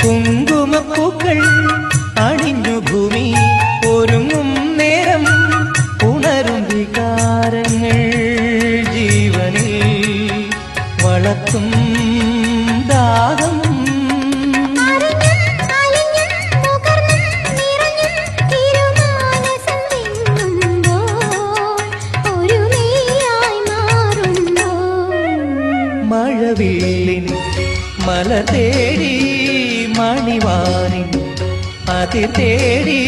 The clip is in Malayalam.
കുങ്കുമപ്പൂക്കൾ അണിഞ്ഞു ഭൂമി ഒരുങ്ങും നേരം ഉണരും വികാരങ്ങൾ ജീവനിൽ വളർത്തും ദാഹം മഴവില്ലിൻ മല തേടി മണിവാനിൻ അതിർ തേടി